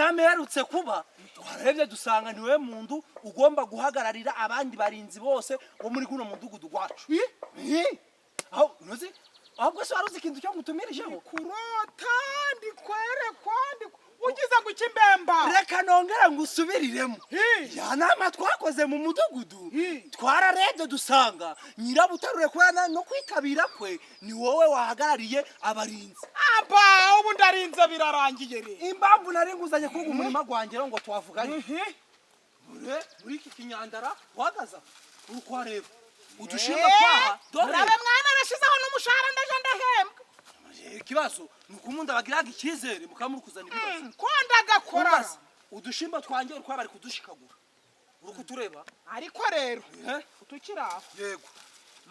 inama yarutse kuba twarebye dusanga niwe muntu ugomba guhagararira abandi barinzi bose bo muri kuno mudugudu gwacu aho unozi ahubwo se waruzi ikintu cyo ngutumirijeho kurota ndikwerekwa ugize ngo ikimbemba reka nongera ngusubiriremo ya nama twakoze mu mudugudu twararebye dusanga nyirabutarure kwana no kwitabira kwe ni wowe wahagarariye abarinzi aba ubu ndarinze birarangiye re impamvu nari nguzanye kuga umurima gwangero ngo twavuganye muri iki kinyandara wagaza uko areba udushimba kwaha dore mwana arashizeho n'umushahara ndaje ndahembwa ikibazo nukumunda bagiraga ikizere mukamurukuzana ibibazo ko ndagakora udushimba twanje uriko bari kudushikagura uruko tureba ariko rero utukiraho yego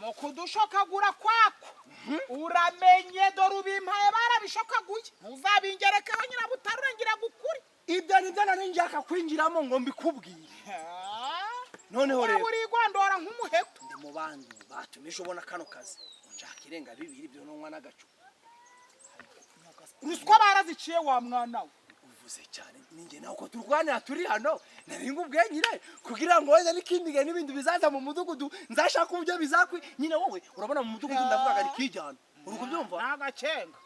mu kudushokagura kwako uramenye dore ubimpaye barabishokaguye ntuzabingerekeho nyirabutarure ngira gukuri ibyo nibyo nari njaka kwinjiramo ngo mbikubwiye noneho rero uri gwandora nk'umuheto ndi mu bandi batumije ubona kano kazi njaka irenga bibiri byo nonwa n'agacu ruswa baraziciye wa mwana we uvuze cyane ninge naho ko turwanira turi hano nari ngubwenyire kugira ngo weze n'ikindi n'ibindi bizaza mu mudugudu nzashaka ubyo bizakwi nyine wowe urabona mu mudugudu ndavuga ari kijyana uruko byumva nagacenga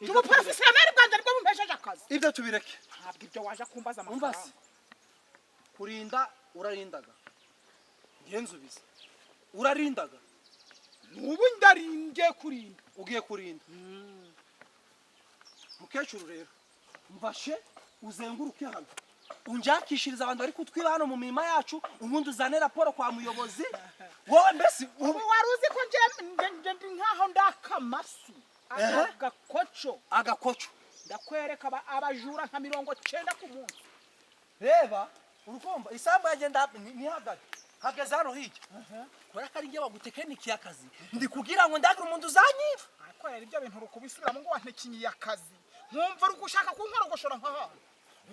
tubu professional bwanje rwo bumpesheje akazi ibyo tubireke ntabwo ibyo waje kumbaza amafaranga kurinda urarindaga ngenzubiza urarindaga nubu ndaringe kurinda ugiye kurinda mukecuru rero mfashe uzenguruke hano unjakishiriza abantu bari kutwiba hano mu mirima yacu ubundi uzane raporo kwa muyobozi wowe mbese ubu waruzi ko nje ndi nkaho ndakamasu agakoco ndakwereka abajura nka 90 ku munsi reba urukomba isambu yagenda ni hageze hano hirya kora kari ngiye bagutekenikiye akazi ndi kugira ngo ndagira umuntu uzanyiba akorera ibyo bintu rukubisubiramo ngo wantekinyiye akazi nkumva uri gushaka kunkorogoshora nkaha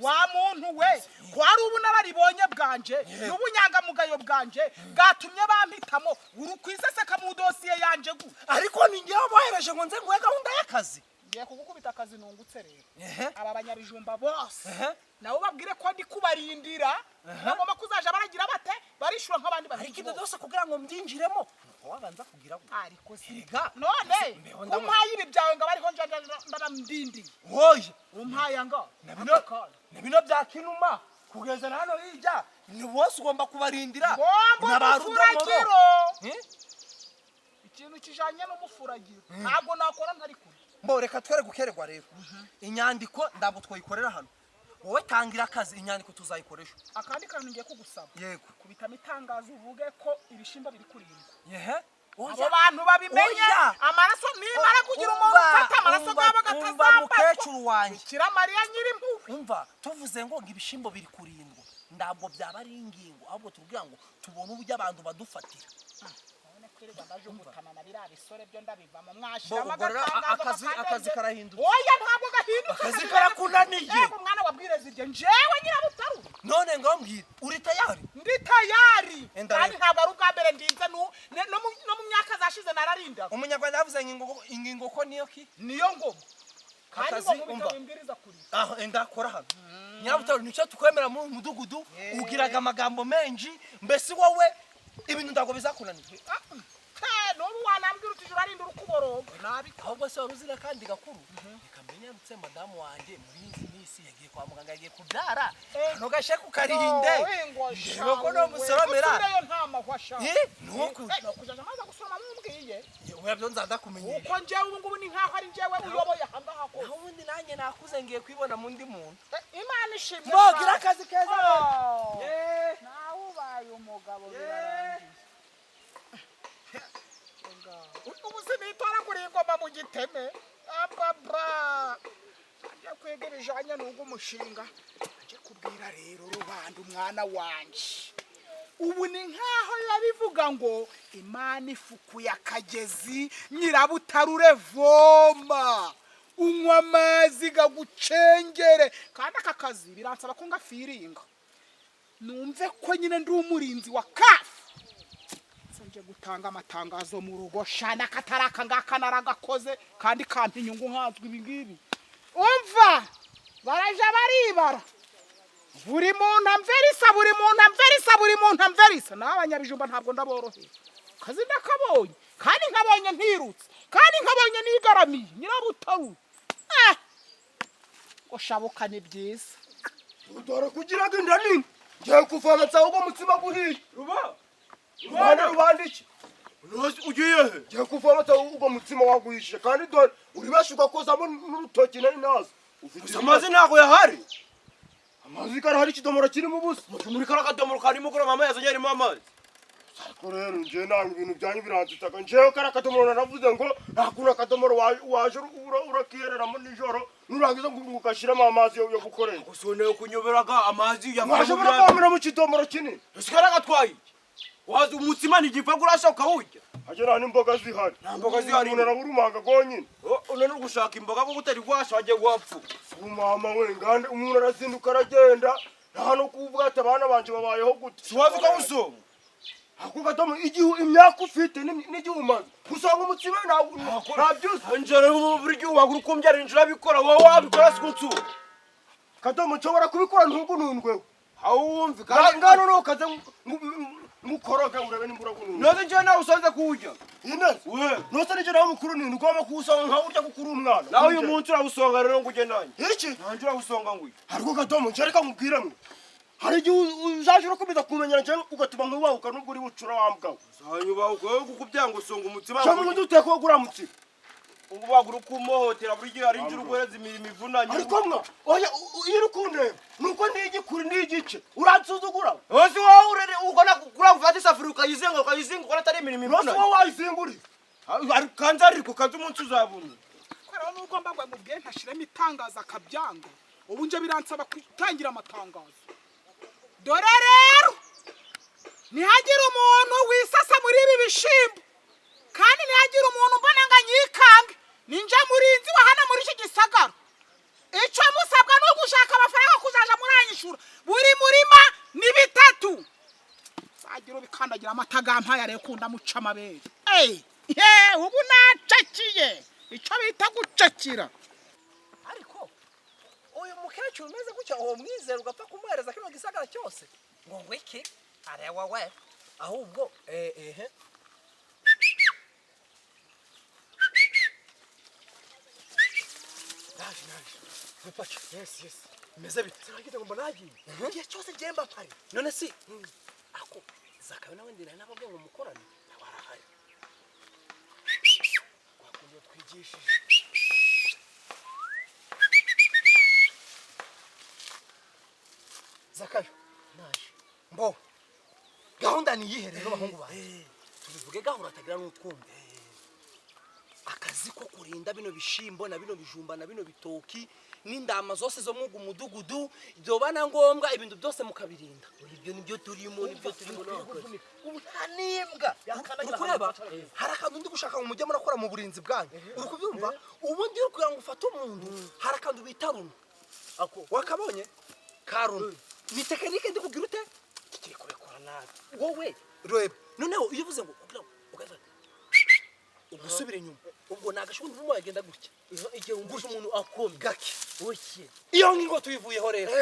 wa muntu we kwari ubu nararibonye bwanje n'ubunyangamugayo bwanje bwatumye bampitamo uri kwiseseka mu dosiye yanje gu ariko ningewe bohereje ngo nze nguhe gahunda y'akazi ngiye kugukubita akazi nungutse rero aba banyabijumba bose nawe babwire ko ndi kubarindira bagomba kuzaja baragira bate barishura nk'abandi ariko ibyo byose kugira ngo mbyinjiremo wabanza kugira ngo ariko siga none umpaye ibi byawe ngo bariho ndamndindi hoye umpaye ngo nabino byakinuma kugeza hano hirya ni bose ugomba kubarindira n'abarudamoro ikintu kijanye n'umufuragiro ntabwo nakora ntari kure mbo reka twere gukererwa rero inyandiko ndabo twayikorera hano wowe tangira akazi inyandiko tuzayikoresha akandi kantu ngiye kugusaba yego kubitamo itangazo uvuge ko ibishimba biri kurindwa abo bantu babimenye amaraso nimara kugira umuntu ufata amaraso gabo gatazamba mukecuru wanjye kira Mariya nyiri impuhwe umva tuvuze ngo ibishimbo biri kurindwa ndabwo byaba ari ingingo ahubwo tubwira ngo tubone uburyo abantu badufatira kwirirwa naje gutana na biriya bisore byo ndabivamo mwashiramo akazi karahinduka oya ntabwo gahinduka akazi karakunaniye umwana wabwireze ibyo njewe nyirabutaru none ngambwira uri tayari ndi tayari kandi ntabwo ari ubwa mbere ndinze no mu myaka zashize nararinda umunyarwanda yavuze ingingo ko niyo ki niyo ngoma kandi ngo mubimbiriza kuri aho ndakora hano nyirabutaru nicyo tukwemera mu mudugudu ugiraga amagambo menshi mbese wowe ibintu ndago bizakunaniye n'ubu wanambwira uti urarinda urukuboroga nabi ahubwo se waruzira kandi gakuru reka mbenye mutse madamu wanjye muri izi minsi yagiye kwa muganga yagiye kubyara hano gashe kukarinde rero ko no musoromera nta mahwasha nuko kujaje amaza gusoroma mumbwiye oya byo nzanda kumenyesha uko njewe ubu ngubu ni nkaho ari njewe uyoboye ahangaha ko ubundi nanjye nakuze ngiye kwibona mu ndi muntu imana ishimwe mogira akazi keza nawe ubaye umugabo birarangiye ubu sinitora kuri ingoma mu giteme ababa ajya kwiga ibijanye n'ubwo umushinga ajya kubwira rero rubanda umwana wanje ubu ni nkaho yabivuga ngo imana ifukuye akagezi nyirabutarure voma unywa amazi gagucengere kandi aka kazi biransaba ko ngafiringa numve ko nyine ndi umurinzi wa kafu nje gutanga amatangazo mu rugo shana kataraka ngaka naragakoze kandi kampa inyungu nkazwe ibi ngibi umva baraje baribara buri muntu amverisa buri muntu amverisa buri muntu amverisa n'abanyabijumba ntabwo ndaborohera kazi ndakabonye kandi nkabonye ntirutse kandi nkabonye nigaramiye nyirabutaru ngo shabuka ni byiza udora kugira ngo inda nini ngiye kuvana nsaho ubwo mutsima guhiye rubanda iki ugiye he ngiye kuvana nsaho ubwo mutsima waguhishije kandi dore uribasha ugakozamo n'urutoki nari nazo ufite amazi ntago yahari amazi karahari ikidomoro kirimo ubusa muri kara kadomoro karimo gura mama yazanye arimo amazi ariko rero nje nanga ibintu byanyu biranzitaga njewe kara kadomoro naravuze ngo ntakuna kadomoro waje urakiyereramo nijoro nurangiza ngo ugashiramo amazi yo gukorera gusoneye kunyoberaga amazi yaje burakamira mu kidomoro kinini usikara gatwaye wazi umutsima nigipfa gurasha ukawurya hagera n'imboga zihari nta mboga zihari narahurumanga gonyine none gushaka imboga ko gutari gwasha waje gwapfu mama we ngande umuntu arazinduka aragenda nta no kuvuga ati abana banje babayeho gute siwazi ko usoma ako gadomo igihu imyaka ufite n'igihumaze usanga umutsima ntabyuze njere buri gihe wagura ukumbyara injira bikora wowe wabikora sikutsu kadomo nshobora kubikora ntugunundweho awumve kandi ngano no kaze mukoroga urebe nimbura kunundwe noze nje nawe usanze kuwurya ineze we noze nje nawe mukuru nini ugomba kuwusanga nka urya gukuru umwana nawe uyu munsi urawusonga rero ngo ugendanye iki nanje urawusonga nguye ariko kadomo nje reka mubwiremo hari igihe uzaje urakomeza kumenyera nje ugatuma nk'iwahuka n'ubwo uri bucura wambwawe uzanyubahuka wowe kuko byanga usonga umutsima cyangwa undi uteko wo guramutsima ubu bagura ukumohotera buri gihe hari injuru guhereza imirimo ivunanye ariko mwa oya iyo ukundeba nuko ndigikuri n'igice uransuzugura hose wowe urere ukona kura ufata isafuriya ukayizenga ukona atari imirimo ivunanye hose wowe wayizinguriye kanza ariko kanza umunsi uzabona rero n'ugomba ngo mubwiye ntashiremo itangazo akabyanga ubu nje biransaba gutangira amatangazo dore rero ntihagira umuntu wisasa muri ibi bishimbo kandi ntihagira umuntu mbona ngo anyikange ninja murinzi wa hano muri iki gisagara icyo musabwa no gushaka amafaranga kuzaja muranyishura buri murima ni 3 sagira ubikandagira amatagampa yare kunda muca amabere ubu nacakiye icyo bita gucakira ariko uyu mukecuru umeze gutya uwo mwizero ugapfa kumuhereza kino gisagara cyose ngo iki arewa we ahubwo Gupacha. Yes. Meze bite? Sinagite ngo mbanagiye. Igihe cyose gemba pari. None si ako zakayo nawe ndira nababwe ngo mukorane. Barahari. Wakunye twigishije. Zakayo. Naje. Mbo. Gahunda ni yihe rero bahungu bawe? Tubivuge gahunda atagira n'utwumve. Akazi ko kurinda bino bishimbo na bino bijumba na bino bitoki n'indama zose zo mugu mudugudu byobana ngombwa ibintu byose mukabirinda ibyo nibyo turimo n'akazi ubu nanimbwa kureba harakandu ndi gushaka mu mujye murakora mu burinzi bwanyu uri kubyumva ubu ndi kugira ngo ufate umuntu harakandu bita runo ako wakabonye karuno ni tekinike ndi kugira ute kikiri kubekora nabi wowe reba noneho iyo uvuze ngo ugaza ugusubira inyuma ubwo nagashundi vumo yagenda gutya igihe ungusha umuntu akomye gake oke iyo ngingo tuyivuyeho rero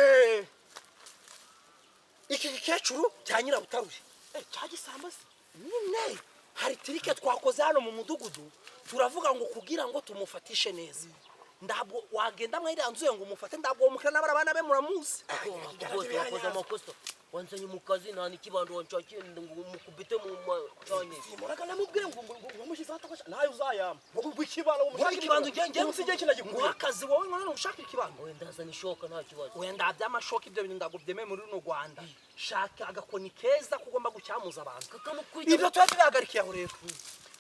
iki gikecuru cyanyira butaruri cyagisamba se nine hari trike twakoze hano mu mudugudu turavuga ngo kugira ngo tumufatishe neza ndabwo wagenda mwiranzuye ngo umufate ndabwo umukira n'abarabana be muramuzi yakoze amakosa wanzanye mu kazi nta nikibando wancakiye ngo mukubite mu macanye muraga namubwire ngo wamushize hatakasha nayo uzayama ngo ikibano umushaka ikibando ngiye musije kinagikuye akazi wowe ngana ushaka ikibando wenda ndazana ishoka nta kibazo wenda by'amashoka ibyo bintu ndagobyeme muri runo Rwanda shaka agakoni keza kugomba gucyamuza abantu ibyo tuyatagarikiye aho rero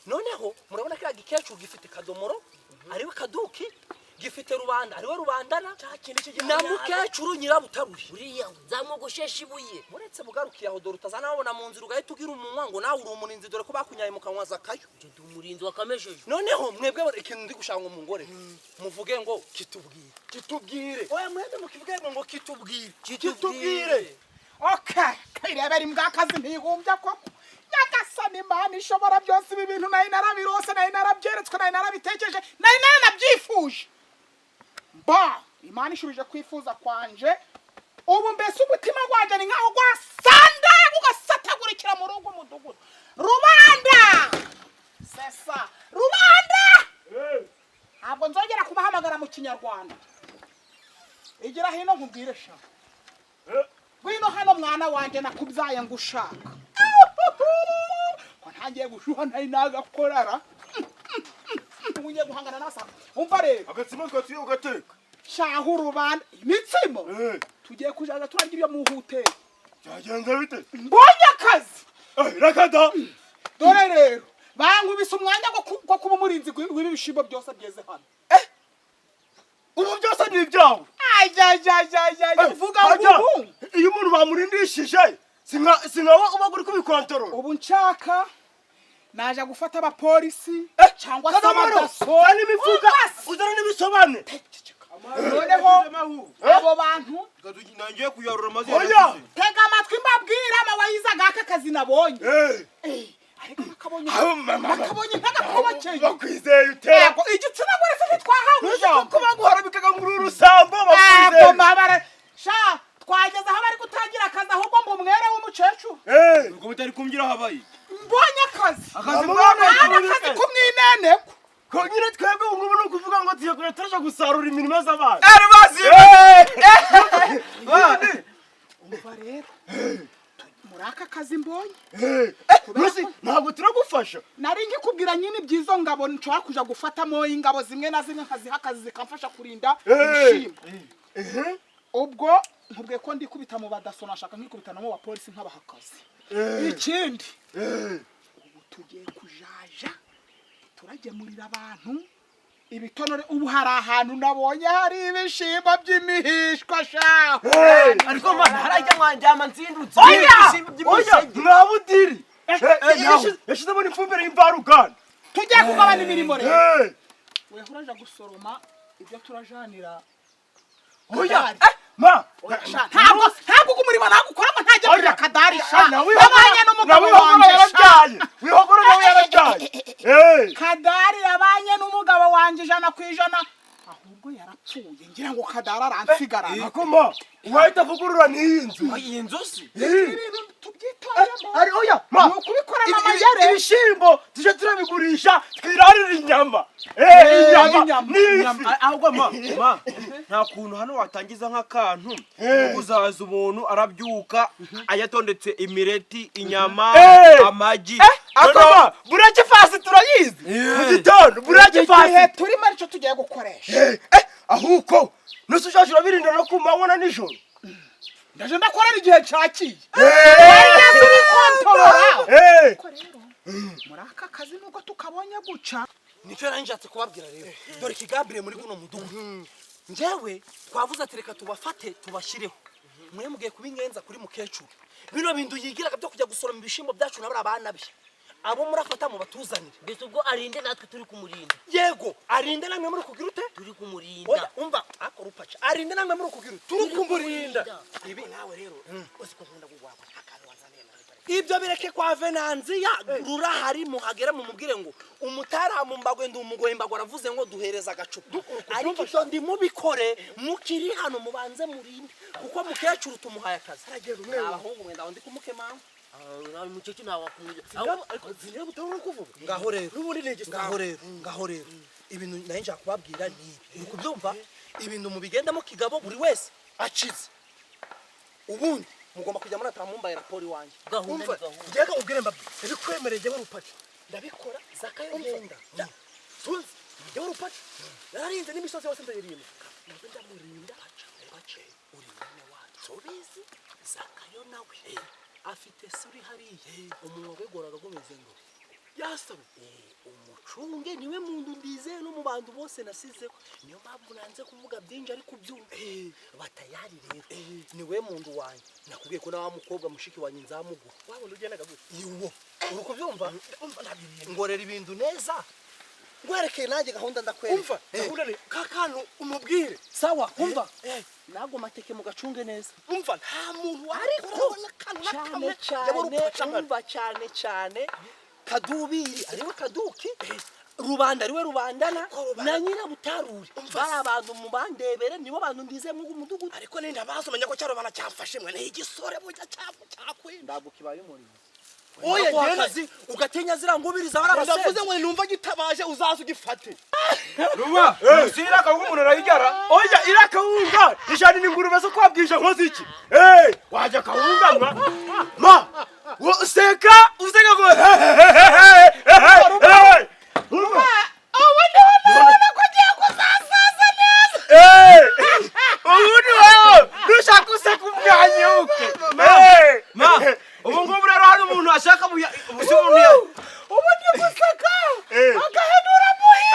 noneho murabona ko agikecuru gifite kadomoro ariwe kaduki gifite rubanda ariwe rubandana na mukecuru nyirabutaruye uriya zamugoshesha ibuye muretse bugarukiye aho dore utazana babona mu nzira ugahita ugira umunwa ngo nawe uri umurinzi dore ko bakunyaye mu kanwa zakayo je ndi umurinzi wakamejeje noneho mwebwe ikintu ndi gushaka ngo mungore muvuge ngo kitubwire oya mwende mukivuge ngo kitubwire okay kairebera imbwa kazi ntihumbya koko nyagasani Imana ishobora byose ibi bintu nayo narabirose nayo narabyeretswe nayo narabitekereje nayo nabyifuje Imana ishubije kwifuza kwanje ubu mbese umutima wanje ni nkaho gwasandaye ugasatagurikira mu rugo umudugudu. Rubanda sesa rubanda ntabwo nzongera kubahamagara mu kinyarwanda. Igira hino nkubwire sha ngwino hano mwana wanje nakubyaye ngushaka ko ntangiye gushuha ntari nagakorara ugiye guhangana n'abasaba. Umva rero agatsima twatuye ugateka shahu rubanda imitsimo tugiye kujaga turarya ibyo mu hoteli. byagenze bite? Mbonye akazi rakada dore rero bankubise umwanya go kuba umurinzi w'ibishimbo byose byeze hano. ubu byose ni ibyawe. Vuga ngo iyo umuntu bamurindishije sinkawe uba uri kubikontorora. ubu nshaka naje gufata abapolisi cyangwa se abadaso n'imifuka uzana n'ibisobane. noneho abo bantu nangiye kuyarura maze tega amatwi mbabwira amawayiza gaka kazi nabonye. Ariko bakabonye ntagakobokeye bakwizeye utera igitsina gore se ntitwahawe ijambo ko baguhara bikaga muri urusambo bakwizeye sha twageze aho bari gutangira akazi ahubwo ngo umwere w'umukecuru ubwo mutari kumgira habaye mbonye akazi akazi kumwineneko ko nyine twebwe ubu ngubu ni ukuvuga ngo tugiye kure turaje gusarura imirimo z'abana. umva rero muri aka kazi mbonye ntabwo turagufasha. nari nkikubwira nyine iby'izo ngabo nshobora kuja gufatamo ingabo zimwe na zimwe nkaziha akazi zikamfasha kurinda ibishimbo. ubwo nkubwiye ko ndikubita mu badaso nashaka nkikubitana mu bapolisi nkabaha akazi. ikindi ubu tugiye kujaja turagemurira abantu ibitonore. ubu hari ahantu nabonye hari ibishimbo by'imihishwa shaho ariko mana harajya mwanjyama nzindutse mwabudiri yashizemo n'ifumbire y'imvaruganda. tugiye kugabana imirimo rero weho uraja gusoroma ibyo turajanira. ntabwo umurimo nagukoramo ntajya muri akadari sha abanye n'umugabo wanje wihogora nawe yarabyaye. Kadari yabanye n'umugabo wanje 100%. ahubwo yarapfuye ngira ngo Kadari aransigarana. akoma wahita vugurura n'iyi nzu. iyi nzu si ibintu tubyitayemo ari oya ni ukubikora n'amayere. ibishimbo tuje turabigurisha twirarira inyama. inyama ahubwo ma nta kuntu hano watangiza nk'akantu uzaza umuntu arabyuka ayatondetse imireti inyama amagi. akoma burake fasi turayizi mu gitondo burake fasi turimo aricyo tugiye gukoresha. ahuko nusu shaje urabirinda no kumanywa na nijoro. ndaje ndakorera igihe cyakiye muri aka kazi nuko tukabonye guca. nicyo nari nshatse kubabwira rero dore ikigambire muri guno mudugudu njyewe twavuze ati reka tubafate tubashyireho mwe mugiye kubingenza kuri mukecuru bino bintu yigiraga byo kujya gusoroma ibishimbo byacu nabara abana bye abo murafata mu batuzanire. mbese ubwo arinde natwe turi kumurinda. yego arinde namwe muri kugira ute turi kumurinda. umva akora upaca arinde namwe muri kugira turi kumurinda. ibi nawe rero uziko nkunda kugwaba akantu wazaniye ibyo bireke kwa Venanziya rurahari muhagera mu mubwire ngo umutaramu mbagwe ndi umugoye mbagwa aravuze ngo duhereza agacupa. ariko icyo ndi mubikore mukiri hano mubanze murinde kuko mukecuru tumuhaye akazi. abahungu mwenda ndi kumukemanga umukecuru nawe wakumuje ariko zinira butaho kuvuga ngaho rero n'ubundi nege ngaho rero ibintu naye nja kubabwira ni kubyumva ibintu mubigendamo kigabo buri wese acize ubundi mugomba kujya muri atamumbaye raporo iwanjye. umva njyega ubwire mbabwira ibikwemereye warupaki ndabikora zakayo ngenda sunzi warupaki nararinze n'imisozi yose ndayirimba ndamurinda aca uri mwana wacu bizi zakayo nawe afite suri hariye umuntu wegoraga gomeze ngo yasabe umucunge niwe muntu ndizeye no mu bantu bose nasizeho niyo mpamvu nanze kuvuga byinshi ariko byumva batayari rero niwe muntu wanjye nakubwiye ko nawa mukobwa mushiki wanjye nzamugura wabona ugendaga gute yiwo uri kubyumva umva nabiriye ngorera ibintu neza ngwerekeye nanjye gahunda ndakwereka umva gahunda ni kakantu umubwire sawa umva nago mateke mu gacunge neza umva nta muntu ariko cyane cyane umva cyane cyane kadubiri ariwe kaduki rubanda ariwe rubandana na nyirabutarure bari abantu mu bandebere nibo bantu ndize mu mudugudu ariko ninda basomenya ko cyarubana cyamfashe mwe n'igisore bujya cyakwinda ndabwo kibaye umurimo oya akazi ugatenya zirangubiriza barabase ndavuze ngo numva gitabaje uzaza ugifate ruba usira ka umuntu arayigara oya irakawunga ishani n'ingurube zo kwabwisha nkoze iki waje kawunga ma useka go ruba ubona ko giye kuzasaza neza ubundi wewe nushaka useka umwanyuke ma ubu ngubu rero hano umuntu ashaka ubusubundi ubundi guseka agahenura muhi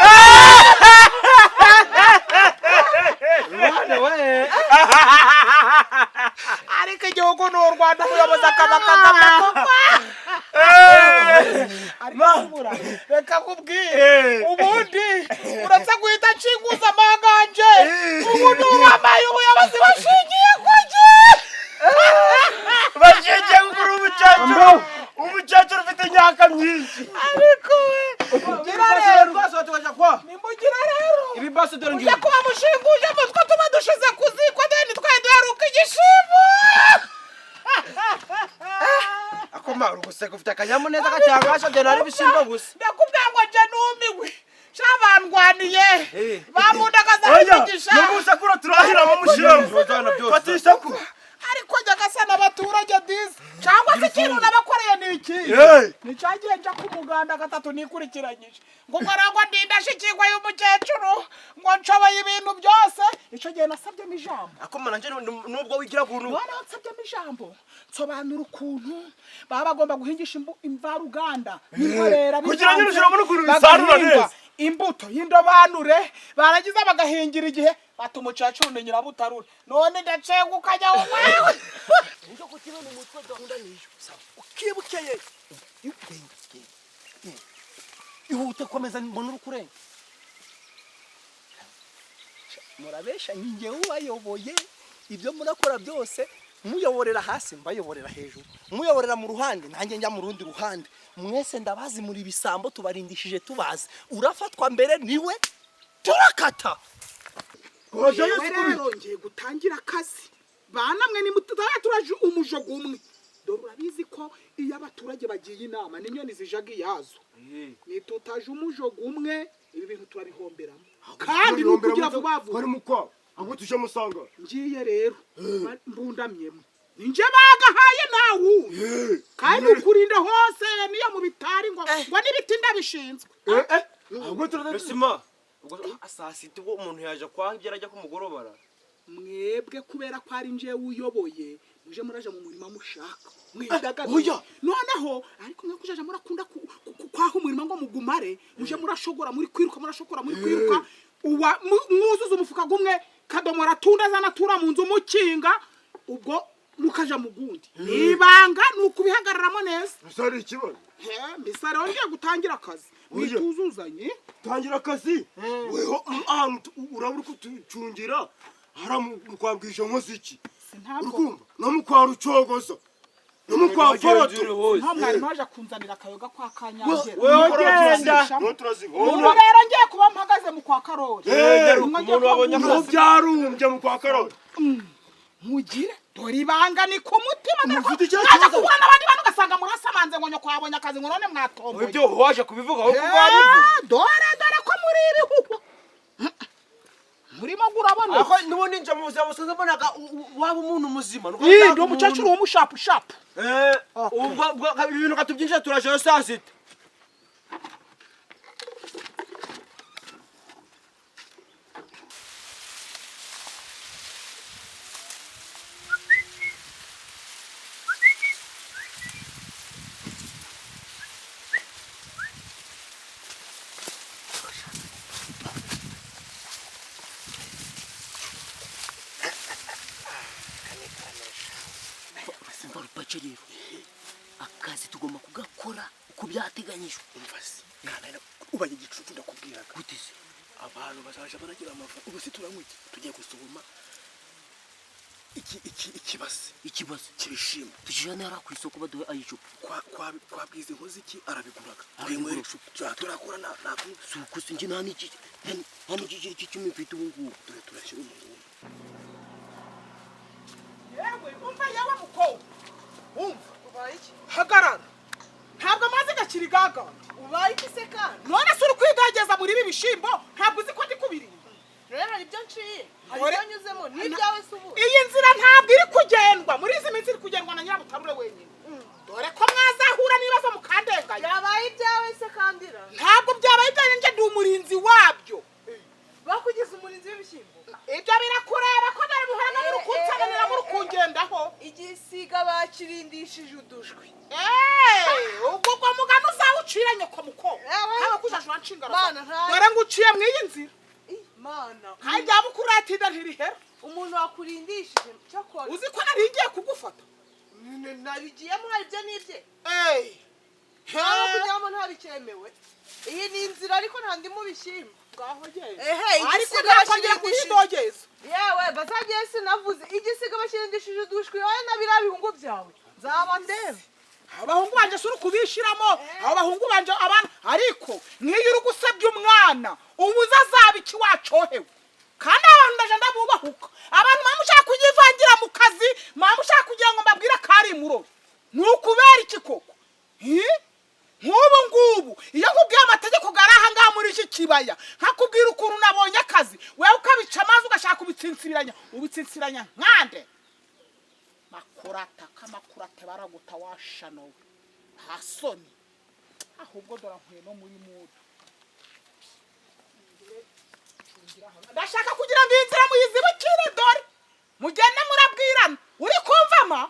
ariko igihugu ni u Rwanda umuyobozi akabakagama reka kubwire ubundi uretse guhita nshinguza amaganje ubundi wambaye ubuyobozi bashingiye kuki bashingiye gukora umucacu ufite imyaka myinshi ariko gira rero nimugira rero ibi basi dore ujya kuba mushinguje mutwe tuba dushize ku ziko deni twari duheruka igishimo akomara ubuseka ufite akanyamuneza gatangaje agena ari ibishimbo gusa ndakubwira ngo nje numiwe cyabandwaniye bamundagaza higisha n'umusakura turahira mu mushiramo fatisha ko ariko njya gasa n'abaturage dizi cyangwa se ikintu nabakoreye ni iki nicyagiye njya ku muganda gatatu nikurikiranyije ngo ngo ndindashikirwa y'umukecuru ngo nshoboye ibintu byose icyo gihe nasabyemo ijambo akomana nje nubwo wigira kuntu none nsabyemo ijambo nsobanura ukuntu baba bagomba guhingisha imvaruganda n'inkorera kugira ngo ushobore n'ukuntu bisarura neza imbuto y'indobanure baragiza bagahingira igihe bati umukecuru ni nyirabutarure none ndacegukanya wewe Njo kutibana umutwe gahunda niyo. ukibukeye ihute komeza mbona urukurenga murabesha ninge ubayoboye ibyo murakora byose muyoborera hasi mbayoborera hejuru muyoborera mu ruhande nanjye njya mu rundi ruhande mwese ndabazi muri bisambo tubarindishije tubazi urafatwa mbere niwe turakata rero ngiye gutangira akazi banamwe ni mutaraje umujogo umwe dore urabizi ko iyo abaturage bagiye inama n'inyoni zijaga iyazo nitutaje umujogo umwe ibi bintu turabihomberamo kandi nukugira vuba vuba bari mukwa aho tuje musanga ngiye rero mbundamyemo ninje bagahaye nawu kandi ukurinda hose niyo mu bitari ngo n'ibiti ndabishinzwe ahubwo turasima ubwo asasite ubwo umuntu yaje kwangera ajya kumugorobara mwebwe kubera ko ari nje uyoboye muje muraje mu murima mushaka mwidagaga noneho ariko mwe kujaje murakunda kwaho umurima ngo mugumare muje murashogora muri kwiruka uwa mwuzuza umufuka gumwe kadomora tunda zanatura mu nzu mukinga ubwo mukaja mugundi ibanga nukubihagararamo neza misari ikibazo misari ngiye gutangira akazi wituzuzanye tangira akazi weho urabura kutucungira haramukwabwisha nkoziki urukumva namukwara ucogoza namukwara foroto nta mwarimu waje kunzanira akayoga kwa kanyangera genda ubu rero ngiye kuba mpagaze mu kwa karori umuntu wabonye akazi byarumbye mu kwa karori mugire dore ibanga ni ku mutima mufite icyo kibazo kubura n'abandi bantu ugasanga murasamanze ngo nyoko wabonye akazi ngo none mwatomboye ibyo waje kubivuga aho kubabivuga dore ko muri ibihugu murimo gurabona ako nubundi nje mu buzima busanzwe mbonaga waba umuntu muzima ndi umukecuru w'umushapu ubwo ibintu katubyinjira turaje saa sita akazi tugomba kugakora uko byateganyijwe umvase kana ubaye igicucu ndakubwiraga gutise abantu bazaje baragira amafu ubu si turamwiki tugiye gusubuma ikibase ikibase cy'ibishimbo tujyane hariya ku isoko baduhe ayicupa kwabwiza inkozi iki arabiguraga Arabigura. icupa turakora ntabwo si uko se njye nta n'igiceri cy'icumi mfite ubu ngubu turashyira umuntu yewe umva yewe mukobwa umva ubaye iki hagarara ntabwo amazi gakiri gaganda ubaye iki se kandi none se uri kwidageza muri ibi bishyimbo ntabwo uzi ko ndi kubirinda rero hari ibyo nciye hari Ore- ibyo nyuzemo n'ibyawe se ubu iyi nzira ntabwo iri kugendwa muri izi minsi iri kugendwa na nyirabutarure wenyine dore ko mwazahura n'ibibazo mukandenganya byabaye ibyawe se kandira ntabwo byabaye ibyanjye njye ndi umurinzi wabyo bakugize umurinzi w'ibishyimbo ibyo birakureba ko dore muhora muri kunsananira muri kungendaho igisiga bakirindishije udushwi ubwo mugani uzawucira nyoko mukobwa Ewe. haba kujajura nshingano Mana, zawe. ntayo. dore ngo uciye mu iyi nzira Ih, mana kandi byaba ukuratinda ntirihera umuntu wakurindishije cyakora uzi ko nari ngiye kugufata nabigiyemo hari ibyo n'ibye Hey. ntabwo kujyamo ntabikemewe iyi ni inzira ariko nta ndi mu bishyimbo ngaho genda ehe ariko igisiga ntakongera bakirindishije kuhidogeza yewe bazagiye sinavuze igisiga bakirindishije udushwi wowe na biriya bihungu byawe nzaba ndebe abahungu banje si uri kubishiramo abo bahungu banje abana ariko nk'iyo uri gusebya umwana ubu azaba iki wacohewe kandi abantu ndaje ndabubahuka abantu mama ushaka kunyivangira mu kazi mama ushaka kugira ngo mbabwire ko ari imuroro ni ukubera iki koko nk'ubu ngubu iyo nkubwiye amategeko gari aha ngaha muri iki kibaya nkakubwira ukuntu nabonye akazi wewe ukabica amazi ugashaka ubitsinsiranya nkande makurate baraguta washanowe nta soni ahubwo dore nkwiye no muri mudu ndashaka kugira ngo iyi nzira muyizibukire dore mugende murabwirana uri kumvama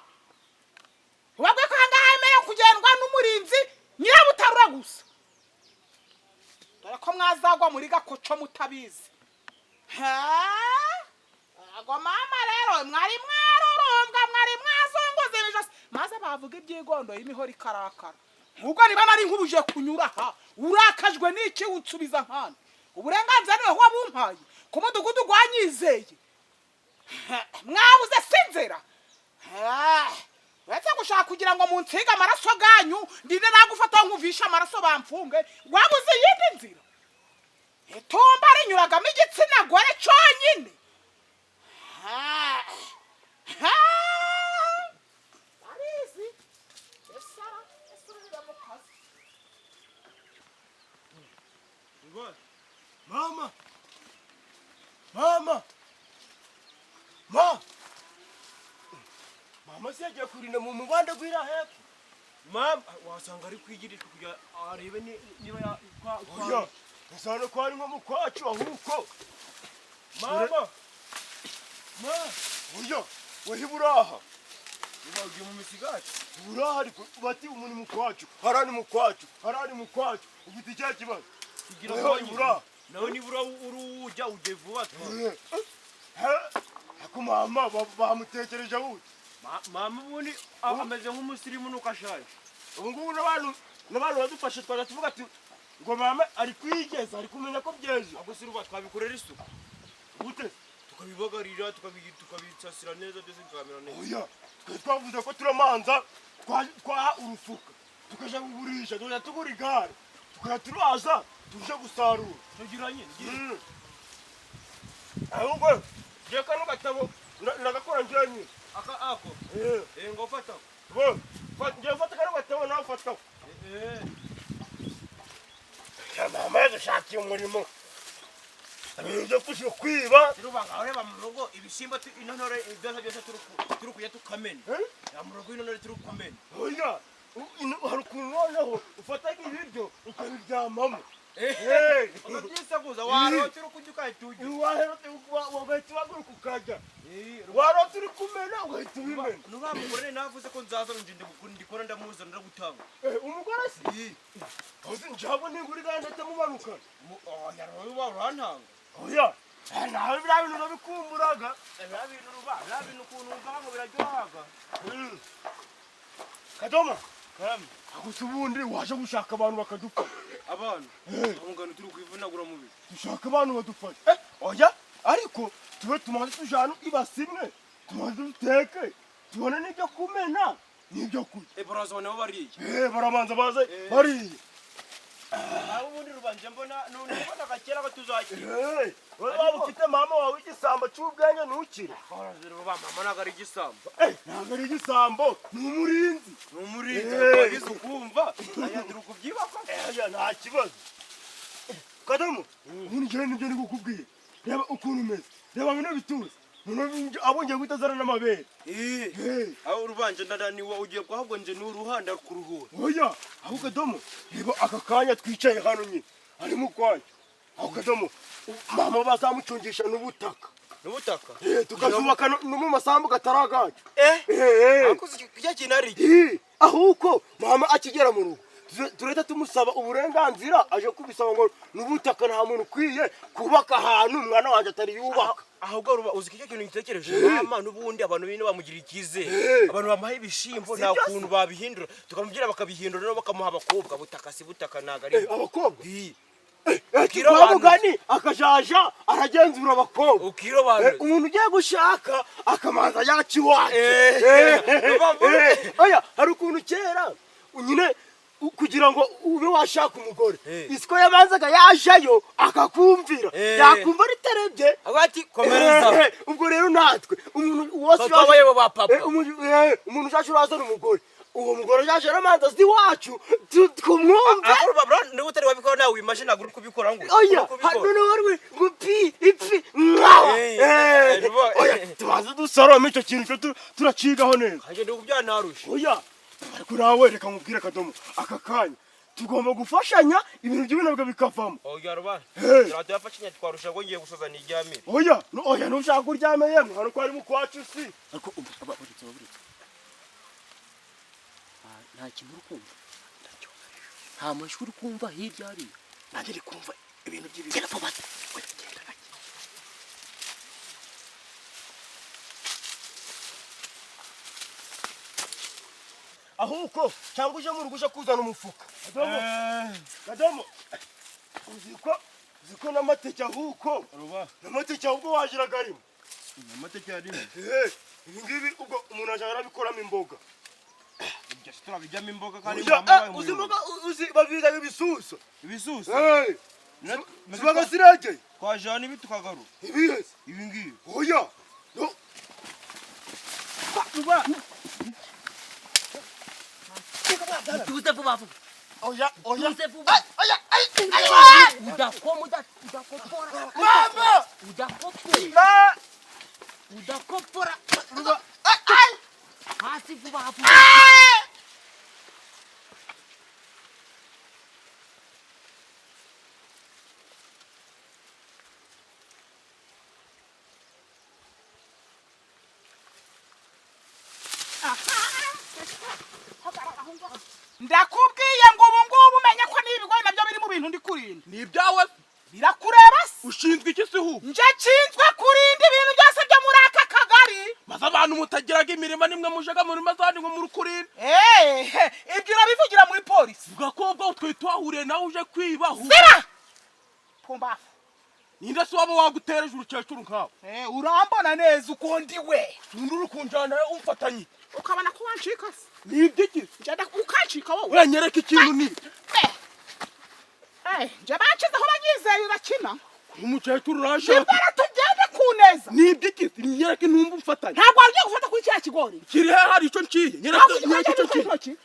ubabwe ko ahangaha hemerewe kugendwa n'umurinzi nyirabutarura gusa dore ko mwazagwa muri gakoco mutabizi ago mama rero mwari mwarurumbwa mwari mwazunguza ibijosi maze bavuga ibyigondo y'imihoro ikarakara nk'ubwo niba nari nkubuje kunyura aha urakajwe n'iki unsubiza nkana uburenganzira niwe wabumpaye ku mudugudu gwanyizeye mwabuze sinzira uretse gushaka kugira ngo munsige amaraso ganyu ndinde nagufata nkuvisha amaraso bamfunge wabuze iyindi nzira itumba rinyuragamo igitsina gore conyine arizi esara mu kazi Mama! Mama si yagiye kurinda mu mubanda gwira hepfo. mama wasanga ari kwigirishwa kugira arebe niba Oya, usana ko ari nko mu kwacu ahubwo. mama Oya, wehi buraha. ubagiye mu misigati Buraha ariko bati umuntu mu kwacu. Harani mu kwacu. Ufite icya kibazo. kugira Wewe buraha. nawe nibura urujya uje vuba Ako mama bamutekereje buti. mama ubundi ameze nk'umusirimu nuko ashaje Ubu ngubu n'abantu badufashe twaje tuvuga ati ngo mama ari kwigeza ari kumenya ko byeze. ahubwo si ruba twabikorera isuku Gute? tukabibagarira tukabitsasira neza byose bikamera neza Oya, twe twavuze ko turamanza twaha urufuka tukaja kugurisha tukaja tugura igare tukaja turaza tuje gusarura tugira nyine ahubwo je kano gatabo nagakora njye nyine ako ngo fata njye mfata kano gatabo nawe fatako mama yadushakiye umurimo ibyo kuje kwiba turubanga ureba mu rugo ibishyimbo inonore byose turi kujya tukamena ya mu rugo inonore turi kumena oya hari ukuntu noneho ufata ibiryo ukabiryamamo ukabyisaguza warota uri kujya ukahita ujya wagahita uhaguruka ukajya warota uri kumena ugahita ubimena nuba mugore navuze ko nzaza ndikora ndamuzana ndagutanga umugore si uzi njabo ninguri gandete mumanukana oya ruba urantanga oya nawe biriya bintu urabikumburaga biriya bintu ukuntu wumva ngo biraryohaga kadoma gusa ubundi waje gushaka abantu bakadufasha abantu ahungana turi kwivunagura mu bihe dushaka abantu badufasha oya ariko tube tumaze tujana ibasi imwe tumaze duteke tubone n'ibyo kumena n'ibyo kurya baraza nabo bariye barabanza baze bariye aho ubundi rubanje mbona gakera ko tuzakira waba ufite mama wawe igisambo cy'ubwenge ntukire mama ntabwo ari igisambo ntabwo ari igisambo ni umurinzi wagize ukumva ayandira ukubyibaka nta kibazo Kadamu ubundi njyewe nibyo ndi kukubwira reba ukuntu umeze reba bino bituze abongeye gutazana n'amabere aho urubanje ndananiwe ugiye kuhabwo nje n'uruhanda kuruhura oya aho Kadamu reba aka kanya twicaye hano nyine ari mu kwanya aho Kadamu mama bazamucungisha n'ubutaka tukazubaka no mu masambu gataragacu kujya kinari ahubwo mama akigera mu rugo tureta tumusaba uburenganzira aje kubisaba ngo n'ubutaka nta muntu ukwiye kubaka ahantu umwana wanjye atari yubaka ahubwo uzi ko icyo kintu gitekereje mama n'ubundi abantu bine bamugira ikizere abantu bamuha ibishimbo nta kuntu babihindura tukamubwira bakabihindura no bakamuha abakobwa butaka si butaka ntago ari abakobwa mugani akajaja aragenzura abakobwa ukirobanura umuntu ugiye gushaka akamanza yacu iwacu oya hari ukuntu kera nyine kugira ngo ube washaka umugore isiko yabanzaga yajayo akakumvira yakumva ritarebye abati komereza ubwo rero natwe umuntu wose twabaye ba papa umuntu ushaka urazana umugore uwo mugore yaje aramanza zi wacu kumwumva niba utari wabikora nawe imagine uri kubikora ngo oya none wari gupi ipfi ngawa oya tubaze dusoroma icyo kintu cyo turacigaho neza haje ndi kubyanarusha oya ariko nawe reka nkubwire Kadomo aka kanya tugomba gufashanya ibintu by'ibinabwa bikavamo oya rubana turafashanya twarusha ngo ngiye gusozana iryamire oya nushaka uryame yemwe hano ko ari mu kwacu si ariko ababuritse nta kintu uri kumva nta mashuri uri kumva hirya hariya nanjye ndi kumva ibintu by'ibintu genda vuba ahubwo cyangwa uje mu rugo uje kuzana umufuka Kadomo uziko n'amateke ahubwo n'amateke ahubwo wagiraga arimo amateke arimo ibi ngibi ubwo umuntu aje arabikoramo imboga ibyo turabijyamo imboga kandi uzi imboga uzi babizaga ibisuso zibaga ziregeye twajana ibi tukagaruka ibiheze ibi ngibi oya tuze vuba vuba oya tuze vuba udakopora hasi vuba vuba ndakubwiye ngo ubu ngubu umenye ko n'ibigori nabyo biri mu bintu ndi kurinda ni ibyawe birakureba se ushinzwe iki se hu nje nshinzwe kurinda ibintu byose byo muri aka kagari maze abantu mutagiraga imirima nimwe mujaga muri mazani ngo muri kurinda ibyo urabivugira muri polisi ugakobwa utwe twahuriye nawe uje kwibaho siba pumbafu ninde se waba wagutereje urukecuru nkawe urambona neza uko ndi we undi uri kunjana umfatanye ukabona ko wancika se ni iby'iki njya ukancika wowe uranyereka ikintu ni nje banshizeho banyizeye urakina umukecuru urashaka nibara tugende ku neza ni iby'iki nyereka intumba umfatanye ntabwo wari ugiye gufata kuri kiriya kigori kiri he hari icyo nciye nyereka icyo nciye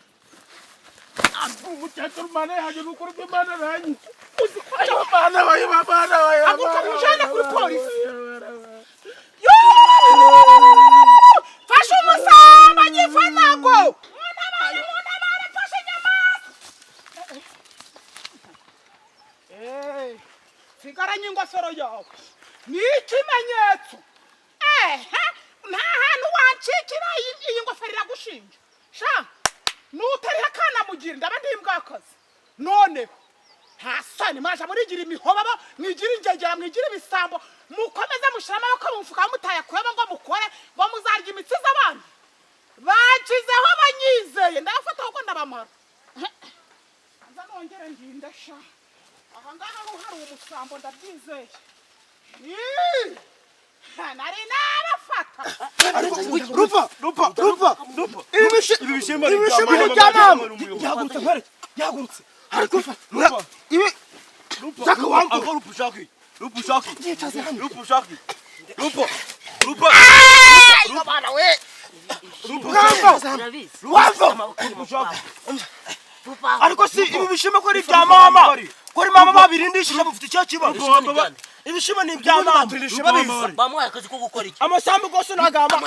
umukecuru mana yaje n'ukuri bw'imana aranyita uzi ko abana bawe aguka mujane kuri polisi fasha umusambanyi fanago muntabare fasha inyamaswa sigaranye ingofero yawe ni ikimenyetso nta hantu wancikira iyi ngofero iragushinja sha n'utari akanamugira ndaba ndi imbwakazi noneho nta soni mwaje murigira imihobabo mwigira ingegera mwigira ibisambo mukomeze mushira amaboko mu mufuka mutaye kweba ngo mukore ngo muzarya imitsi z'abandi bacizeho banyizeye ndafata ahubwo ndabamara nza nongere ndinde sha aha ngaha hari umusambo ndabyizeye nari narafata rupa ibi bishimbo ni bya mama yagurutse nkwereke yagurutse ariko ibi zaka wangu rupa ushaki bana we ariko si ibi bishimbo ko ari bya mama ko ari mama babirindishije bufite icyo kibazo ibishimbo ni bya mama bamuhaye akazi ko gukora iki amasambu gose nagamba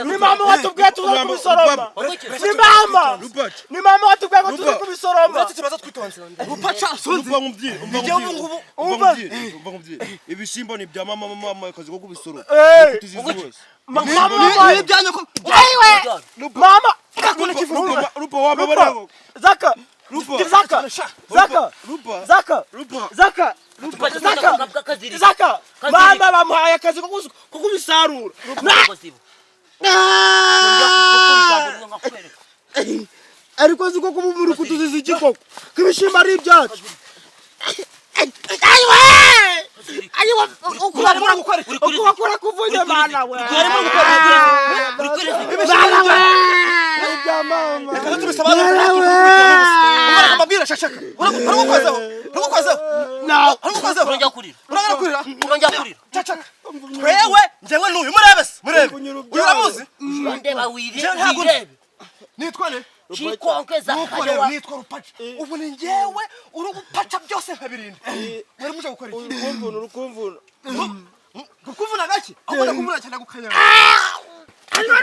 ni mama watubwiye tuza kubisoroma ni mama watubwiye ngo tuza kubisoroma ati kibazo twitonze rupaca sonze umva ibishimbo ni bya mama akazi ko kubisoroma mama ibyanyu ko mama kakuna kivuga rupa wababara zaka mama bamuhaye akazi ko kubisarura ariko ziko kubumura kutuziza igikoko kibishima ari ibyacu ukubakora kuvunya bana we wewe njyewe n'uyu murebe uramuzi ndeba wirebe nitwa ne chikonkeza nitwa rupaca ubu ni njyewe uri gupaca byose nkabirinde wari muje gukora iki kukumvuna gake ahubwo kumvuna cyane gukanyara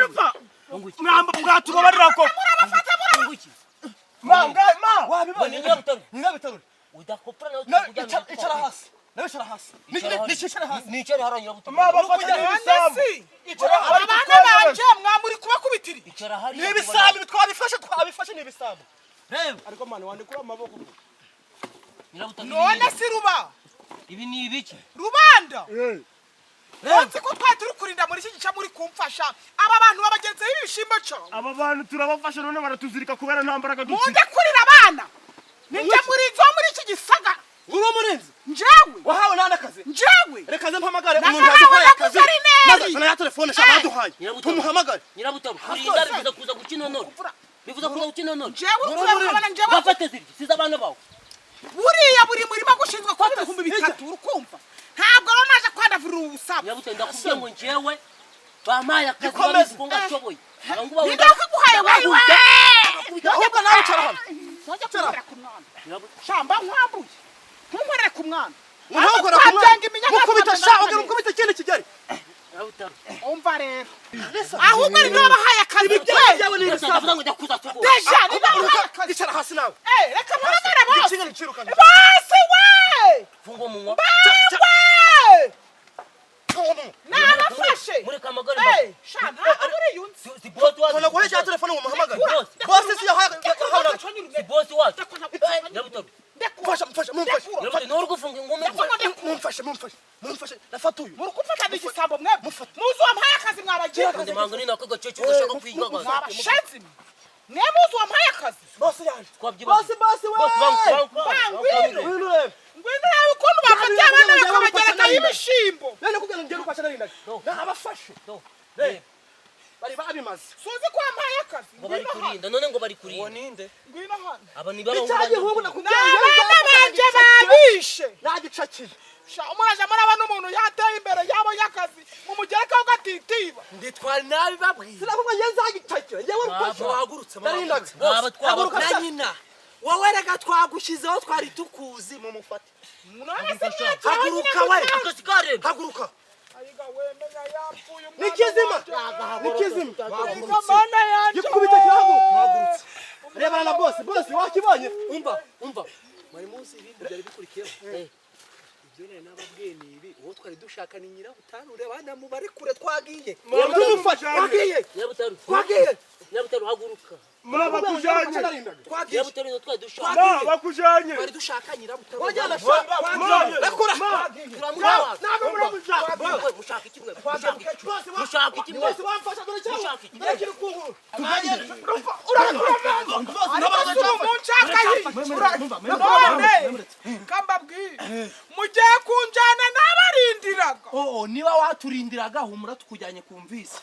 rupa mwatubabarira ko wabibonye ningabitarure udakopra na icara hasi nabishara hasi nicara haranyira gutuma mama bafanya ibisambu abana banje mwamuri kubakubitira icara hari nibisambu twabifashe nibisambu reba ariko mwana wandikura amaboko none si ruba ibi ni ibiki rubanda nzi ko twari turi kurinda muri iki gice muri kumfasha aba bantu babagenzeho ibishimbo cyo aba bantu turabafasha none baratuzirika kubera nta mbaraga dufite munde kurira abana ninjye muri zo muri iki gisaga uri umurinzi njyewe wahawe nta n'akazi njyewe reka ze mpamagare umuntu yaduhaye akazi maze ya telefone shaka yaduhaye tumuhamagare nyirabutaro kurinda bivuze kuza gukina none bivuze kuza gukina none njyewe ukubona njyewe bafate ziri siza abana bawe buriya buri murimo gushinzwe kwa 3,000 urukumva ntabwo rero naje kwandavurira ubusaba nyirabutaro ndakubwiye ngo njyewe bamaye akazi bari ngo ngashoboye ninde wakuguhaye wewe ahubwo nawe ucara hano sajya kurira ku mwana shamba nkwambuye ntunkorere ku mwana ntukora ku mwana mukubita sha ugera mukubita ikindi kigeri nyirabutaro umva rero ahubwo ari niba bahaye akazi byawe ni ndavuga ngo ndakuza tugo deja niba bahaye akazi icara hasi nawe reka mpamagare bose ikingana cirukana basi we fungo munwa bawe nabafashe mureka amagare sha ntabwo uri yunzi si boss wacu kona guhesha telefone mu muhamagare boss bose si yahaye si boss wacu nyirabutaro mumfashe nyirabutaro nuri gufunga ingome mumfashe nafata uyu muri kumfata n'igisambo mwebwe muzi wampaye akazi mwabagira ndimanga ni nako gacece gashaka kwigagaza mwabashenzi mwe muzi wampaye akazi bose yaje twabyibaza bose bangwino urebe ngwino yawe ukuntu bafatiye abana bakabagerekaho ibishimbo none kugira ngo rupasha narindaga nabafashe bari babimaze suzi ko wampaye akazi ngo bari kurinda none ngo bari kurinda ninde ngwino hano aba ni baba icyaje hungu nakubwiye abana banje babishe nagicakiye sha umuraje muraba n'umuntu yateye imbere yabonye akazi mumugerekaho gatitiba nditwara nabi babwiye sinavuga nge nzagicakira ngewe rupasha wahagurutse narindaga aba twaba na nyina wowe rega twagushyizeho twari tukuzi mu mufate none se haguruka we akazi kareba haguruka ayiga wemenya yapfuye nikizima ayiga mana yanje gikubita kihagu hagurutse rebana na boss wakibonye umva mwari munsi ibindi byari bikurikiyeho ibyo nari nababwiye ni ibi uwo twari dushaka ni nyirabutarure abana mu bari kure twagiye tumufashe twagiye nyirabutaro haguruka bakujanye nyirabutaro no twari dushaka bakujanye twari dushaka nyirabutarure wajyana rekura ntabwo muramushaka mushaka ikimwe mushaka ikimwe bose bamfasha dore cyane mushaka ikimwe ndakiri kunguru none kambabwiye mugiye kunjana n'abarindi niba waturindiraga humura tukujyanye kumvise